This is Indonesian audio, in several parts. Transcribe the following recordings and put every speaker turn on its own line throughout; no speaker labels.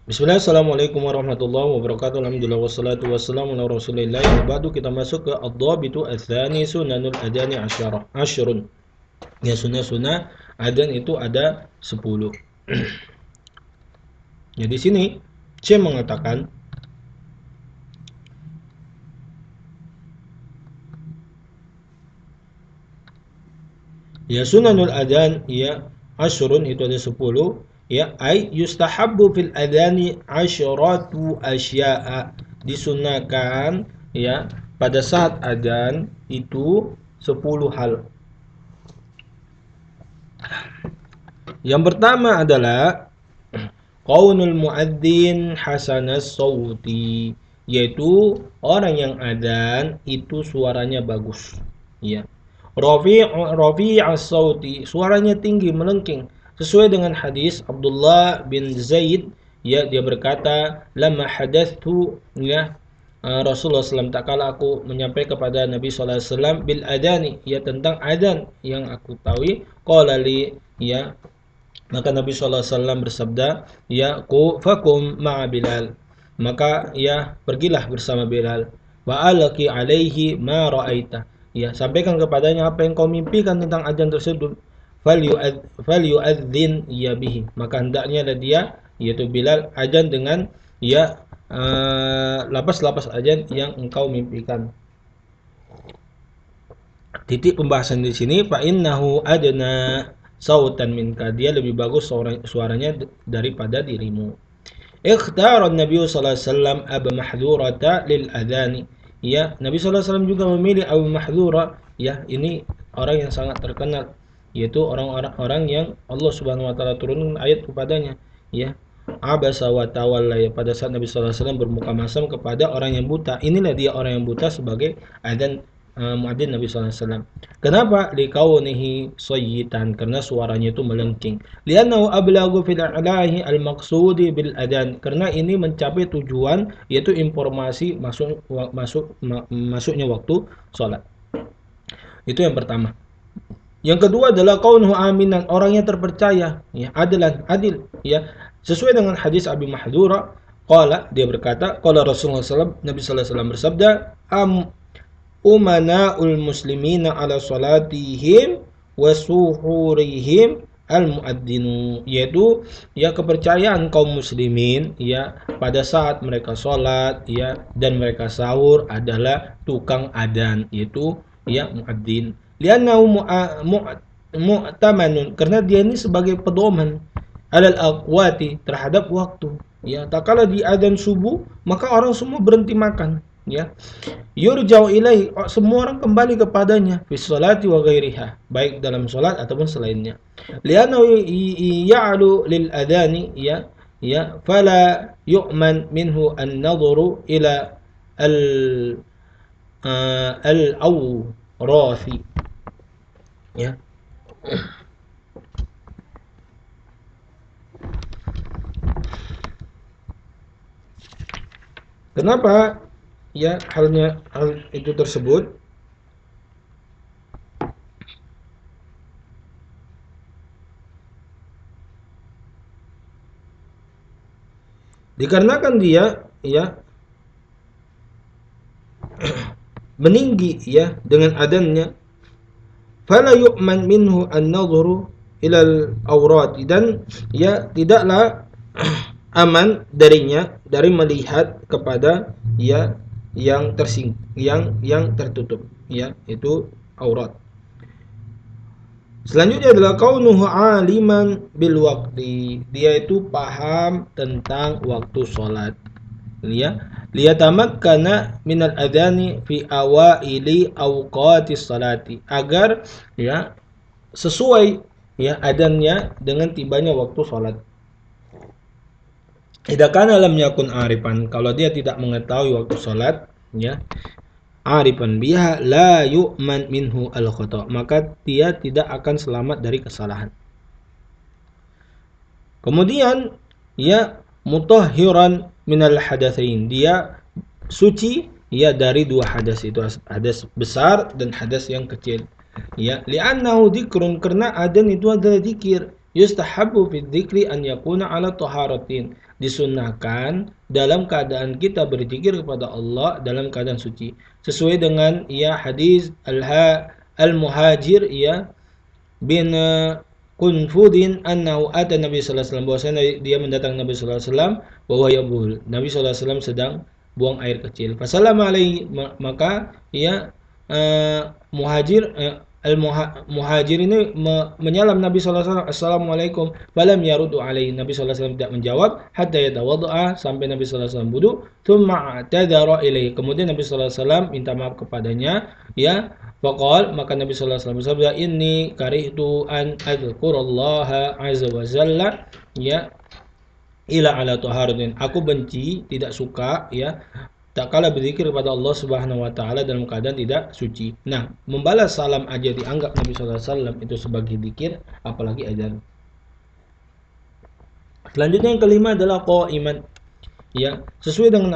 Bismillah, assalamualaikum warahmatullahi wabarakatuh. Alhamdulillah wassalatu wassalamu ala rasulillah. Wa ba'du, kita masuk ke ad-dhabitu ats-tsani sunanul adani asyrun. Ya, sunnah-sunnah adzan itu ada 10. Ya, di sini Syekh mengatakan ya sunanul adzan ya asyrun itu ada 10, ya ai yustahabbu fil adani asyratu asya'a, disunahkan ya pada saat adzan itu 10 hal. Yang pertama adalah qaunul muadzin hasanas sauti, yaitu orang yang adzan itu suaranya bagus, ya. Rafi'as sauti, suaranya tinggi melengking, sesuai dengan hadis Abdullah bin Zaid, ya, dia berkata, lama hadatsu, ya, Rasulullah SAW, tak kala aku menyampaikan kepada Nabi SAW bil adani, ya, tentang adzan yang aku tahu, qala li, ya, maka Nabi SAW bersabda, ya fakum ma'a Bilal, maka ya pergilah bersama Bilal, wa alaki alaihi ma ra'aita, ya sampaikan kepadanya apa yang kau mimpikan tentang adzan tersebut, falyu'adzin ya bihi, maka hendaknya dia, yaitu Bilal, adzan dengan ya lapas-lapas adzan yang engkau mimpikan. Titik pembahasan di sini, fa innahu adna sautan minka, dia lebih bagus suaranya daripada dirimu. Ikhtara Nabi sallallahu alaihi wasallam Abu Mahdhurata lil adhani, ya Nabi sallallahu alaihi wasallam juga memilih Abu Mahdhura, ya ini orang yang sangat terkenal, yaitu orang-orang yang Allah Subhanahu wa taala turunkan ayat kepadanya, ya abasa wa tawalla, ya pada saat Nabi sallallahu alaihi wasallam bermuka masam kepada orang yang buta, inilah dia orang yang buta sebagai adzan muadzin Nabi sallallahu alaihi wasallam. Kenapa? Likaunihi sayyitan, karena suaranya itu melengking. Liannahu ablagu fil i'lahi al-maqsudi bil adan, karena ini mencapai tujuan, yaitu informasi masuknya waktu salat. Itu yang pertama. Yang kedua adalah kaunuhu aminan, orangnya terpercaya, ya, adil, ya. Sesuai dengan hadis Abi Mahdura, qala, dia berkata, qala Rasulullah SAW, Nabi sallallahu alaihi wasallam bersabda, umana'ul muslimina ala salatihim wa suhurihim al-muadzinu, yaitu ya kepercayaan kaum muslimin, ya pada saat mereka salat, ya dan mereka sahur adalah tukang adzan, yaitu ya muadzin. Liannahu mu'tamanun, karena dia ini sebagai pedoman, alal aqwati, terhadap waktu, ya tak kala di adzan subuh maka orang semua berhenti makan, ya yurja'u ilaihi, semua orang kembali kepadanya, fi sholati wa ghairiha, baik dalam salat ataupun selainnya. Lianna ya'lu lil adani, fala yu'man minhu an-nadhuru ila al al-awrathi, ya. Kenapa ya hal itu tersebut? Dikarenakan dia ya meninggi, ya dengan adanya, fala yu'man minhu an-nadhuru ilal awrat, dan ya tidaklah aman darinya dari melihat kepada ya yang yang tertutup, ya itu aurat. Selanjutnya adalah kaunuhu aliman bil waqti, dia itu paham tentang waktu salat, ya liyatamakkana minal adani fi awaili awqatis salati, agar ya sesuai ya adanya dengan tibanya waktu salat. Idza kana lam yakun arifan, kalau dia tidak mengetahui waktu salat, ya arifan biha la yu'man minhu al khata, maka dia tidak akan selamat dari kesalahan. Kemudian ya mutahhiran minal hadatsain, dia suci ya dari dua hadas, itu hadas besar dan hadas yang kecil, ya li'annahu dzikrun, karena adzan itu adalah zikir, yustahabbu fi dzikri an yakuna ala taharatin, disunnahkan dalam keadaan kita berzikir kepada Allah dalam keadaan suci sesuai dengan hadis al-muhajir bin Kunfudin annahu ata Nabi sallallahu alaihi wasallam, bahwasanya dia mendatangi Nabi sallallahu alaihi wasallam bahwa yabul. Nabi sallallahu alaihi wasallam sedang buang air kecil. Fasallama alaihi, maka muhajir ini menyalam Nabi sallallahu alaihi wasallam, assalamualaikum. Falam yaruddu alaihi, Nabi sallallahu alaihi wasallam tidak menjawab hatta yatawaddaa, sampai Nabi sallallahu alaihi wasallam wudu. Tsumma atadzara ilaihi, kemudian Nabi sallallahu alaihi wasallam minta maaf kepadanya. Faqal, maka Nabi sallallahu alaihi wasallam bersabda, inni karihtu an adzkurallaha azza wa jalla ila ala taharatin. Aku benci, tidak suka tak kala berzikir kepada Allah Subhanahu wa taala dalam keadaan tidak suci. Nah, membalas salam aja dianggap Nabi sallallahu alaihi wasallam itu sebagai zikir, apalagi azan. Selanjutnya yang kelima adalah qaiman. Sesuai dengan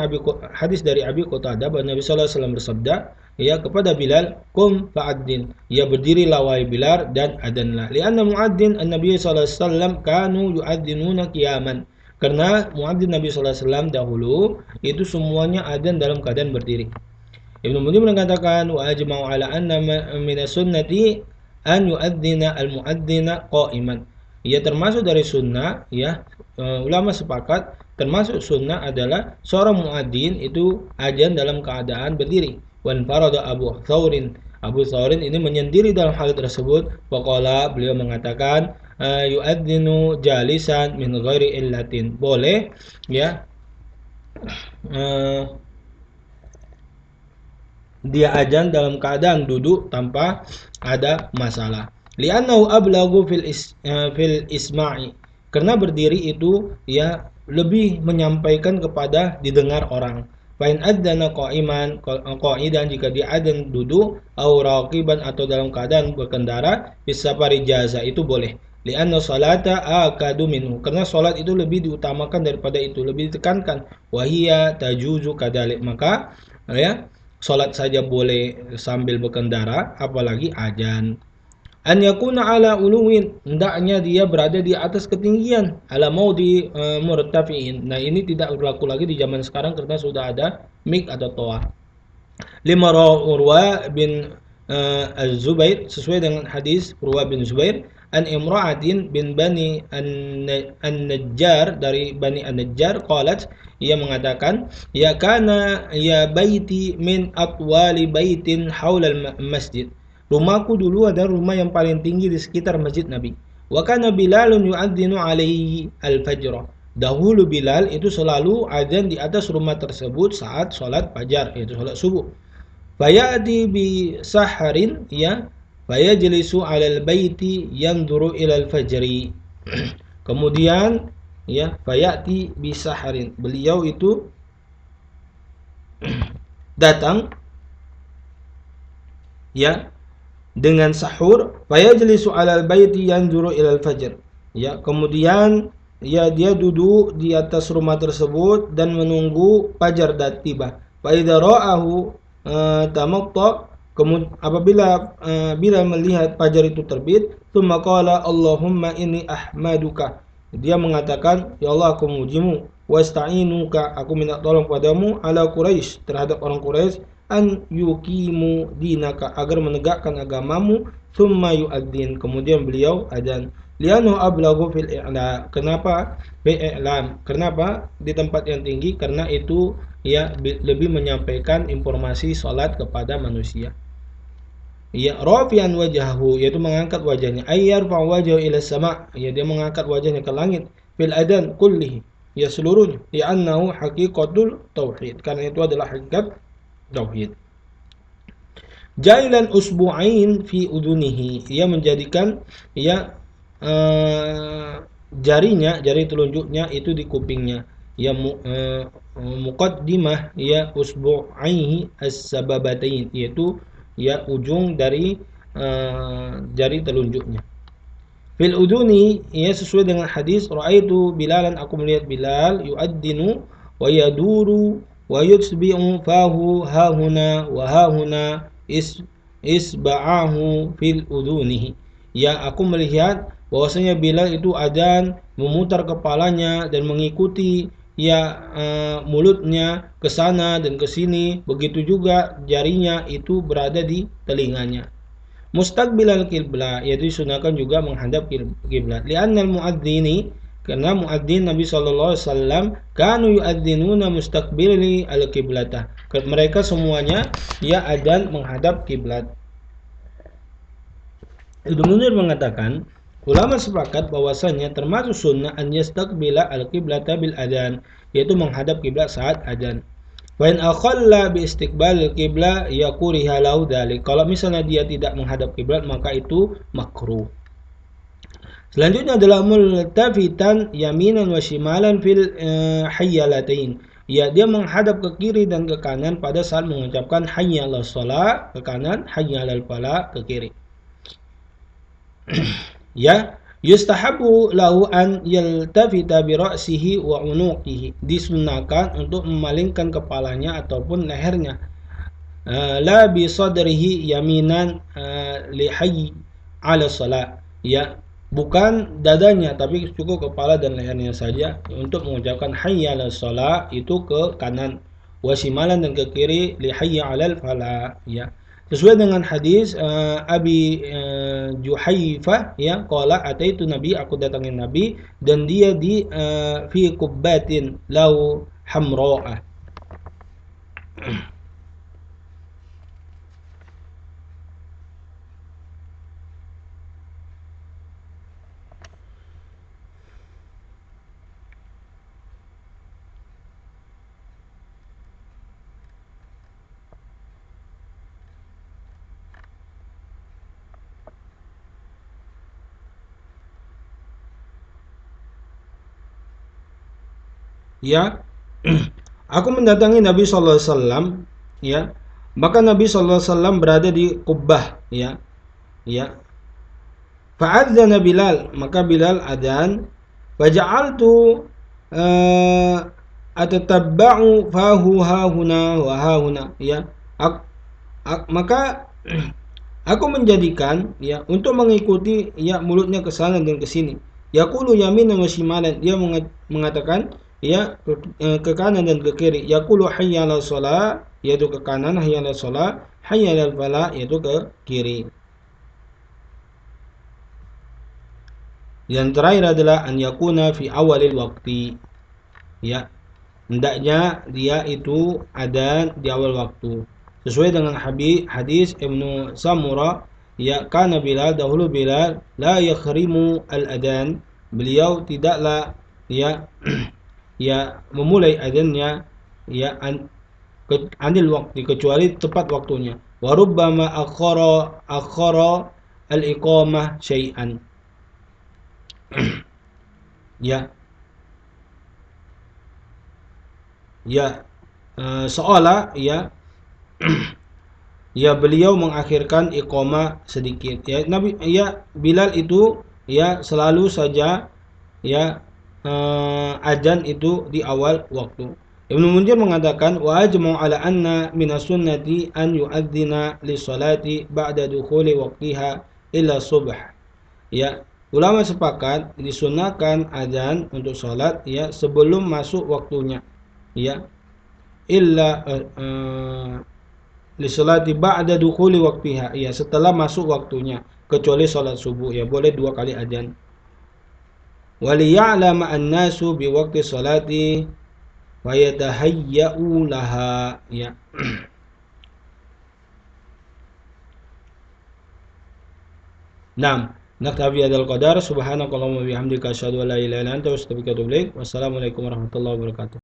hadis dari Abi Qatadah bahwa Nabi sallallahu alaihi wasallam bersabda kepada Bilal, "Qum fa'adzin." Berdirilah wahai Bilal dan adzanlah. Lianna muadzin an-nabiy sallallahu alaihi wasallam kanu yu'adzinuna qiyaman. Karena muadzin Nabi sallallahu alaihi wasallam dahulu itu semuanya adzan dalam keadaan berdiri. Ibnu Munzir mengatakan, "Wa ajma'u ala anna min as-sunnati an yu'adzina al-mu'adzina qa'iman." Termasuk dari sunnah, ulama sepakat termasuk sunnah adalah seorang muadzin itu adzan dalam keadaan berdiri. Wan farada Abu Thawrin ini menyendiri dalam hal tersebut. Waqala, beliau mengatakan, yu'adzinu jalisan min ghairi illatin. Boleh dia adzan dalam keadaan duduk tanpa ada masalah. Li'annahu ablagu fil isma'i. Karena berdiri itu lebih menyampaikan kepada didengar orang. Fa'in adzana qa'idan, jika dia adzan duduk, au raqiban, atau dalam keadaan berkendara, bisafari jaza, itu boleh. Li'anna salata akadu minhu, karena salat itu lebih diutamakan daripada itu, lebih ditekankan. Wahiyya tajuzu kadalik, maka salat saja boleh sambil berkendara, apalagi adzan. An yakuna ala uluwin, hendaknya dia berada di atas ketinggian, ala maudi murtafiin. Nah, ini tidak berlaku lagi di zaman sekarang karena sudah ada mik atau toa. Lima Urwa bin Az-Zubair, sesuai dengan hadis Urwa bin Zubair, an imra'atin bin bani an-Najjar, dari bani an-Najjar, qalat, ia mengatakan, kana baiti min atwali baitin haula al-masjid. Rumahku dulu adalah rumah yang paling tinggi di sekitar masjid Nabi. Wa kana Bilalun yu'adzinu alaihi al-fajr. Dahulu Bilal itu selalu adzan di atas rumah tersebut saat sholat fajar, yaitu sholat subuh. Fayati bi saharin, fayajlisu 'alal baiti yanzuru ila al-fajri. Kemudian fayati bi saharin, beliau itu datang dengan sahur, fayajlisu 'alal baiti yanzuru ilal fajr. Kemudian dia duduk di atas rumah tersebut dan menunggu fajar tiba. Fa idza ra'ahu tamatta, apabila melihat fajar itu terbit, tsumma qala Allahumma inni ahmaduka. Dia mengatakan, ya Allah, aku memujimu, wasta'inuka, aku minta tolong padamu, ala Quraisy, terhadap orang Quraisy, an yuqimu dinaka, agar menegakkan agamamu, thumma yu'adzin, kemudian beliau adzan. Lianu ablagu fil i'la, kenapa bi'lam, kenapa di tempat yang tinggi, karena itu lebih menyampaikan informasi salat kepada manusia. Rafi'an wajhahu, yaitu mengangkat wajahnya, ayyarfa wajhahu ila sama', dia mengangkat wajahnya ke langit, fil adan kullihi, seluruhnya, li'annahu haqiqatul tauhid, karena itu adalah hakikat tauhid. Jailan usbu'ain fi udunihi, ia menjadikan jari telunjuknya itu di kupingnya, muqaddimah usbu'aihi as-sababatain, yaitu ujung dari jari telunjuknya. Fil uduni, sesuai dengan hadis, ra'aitu Bilalan, aku melihat Bilal, yu'addinu wa yaduru wa yutsbi'u fahu hahuna wa hahuna isba'ahu fil udunihi. Aku melihat bahwasanya Bilal itu adzan memutar kepalanya dan mengikuti mulutnya ke sana dan ke sini, begitu juga jarinya itu berada di telinganya. Mustaqbilal kiblat, yaitu disunahkan juga menghadap kiblat. Li'annal muadzini, karena muadzin Nabi sallallahu alaihi wasallam kanu yuadzinuna mustaqbili al-qiblatah. Mereka semuanya adzan menghadap kiblat. Ibnu Munzir mengatakan, ulama sepakat bahwasanya termasuk sunnah an yastaqbila al-qiblata bil adzan, yaitu menghadap kiblat saat adzan. Wa in akhalla bi istiqbal al-qibla yakuriha lahu dzalik. Kalau misalnya dia tidak menghadap kiblat maka itu makruh. Selanjutnya adalah multafitan yaminan wa shimalan fil hayyalatain. Ya, dia menghadap ke kiri dan ke kanan pada saat mengucapkan hayya 'alas shalah ke kanan, hayya 'alal falah ke kiri. Ya, yustahabu lahu an yaltafita bi ra'sihi wa unuqihi. Disunahkan untuk memalingkan kepalanya ataupun lehernya. La bi sadrihi yaminan li hayy 'ala shalah. Ya, bukan dadanya tapi cukup kepala dan lehernya saja untuk mengucapkan hayya 'alas shalah itu ke kanan, wa shimalan dan ke kiri li hayy 'alal falah. Ya, sesuai dengan hadis Abi Juhaifah, ya, qala ataitu Nabi, aku datangin Nabi dan dia di fi kubbatin lau hamra'ah. Ya, aku mendatangi Nabi sallallahu alaihi wasallam, ya, maka Nabi sallallahu alaihi wasallam berada di Qubbah, ya, ya. Fa'adzana Bilal, maka Bilal adzan, faja'altu atatabba'u fahu hahuna wa hahuna, ya. Maka aku menjadikan, ya, untuk mengikuti, ya, mulutnya ke sana dan ke sini. Yaqulu yaminan wa shimalan, dia mengatakan, ya, ke kanan dan ke kiri. Yaqulu hayya 'alas shalah, yaitu ke kanan, hayya 'alas shalah, hayya 'alal falah, yaitu ke kiri. Yang terakhir adalah an yakuna fi awalil waqti, ya, hendaknya dia itu ada di awal waktu sesuai dengan hadis Ibnu Samurah, ya, kana Bilal, dahulu Bilal la yakhrimu al-adan, beliau tidaklah, ya, ya, memulai adanya, ya, anil waktu, kecuali tepat waktunya. Wa rubbama akhara al-iqamah syai'an. Ya, ya, seolah, ya, ya, beliau mengakhirkan iqamah sedikit, ya. Nabi, ya, Bilal itu, ya, selalu saja, ya, adzan itu di awal waktu. Ibnu Munzir mengatakan wa ajma'u ala anna minas sunnati an yu'adzina li salati ba'da dukhuli waqtiha illa subh. Ya, ulama sepakat disunahkan adzan untuk salat, ya, sebelum masuk waktunya, ya, illa li salati ba'da dukhuli waqtiha, ya, setelah masuk waktunya, kecuali salat subuh, ya, boleh 2 kali adzan. Waliya'lama an-nasu bi waqti salati wa yatahayya'u laha, ya. Naam, naktafi hadzal qadar, subhanakallahumma wa bihamdika asyhadu an la ilaha illa anta astaghfiruka wa atubu ilaik. Wassalamualaikum warahmatullahi wabarakatuh.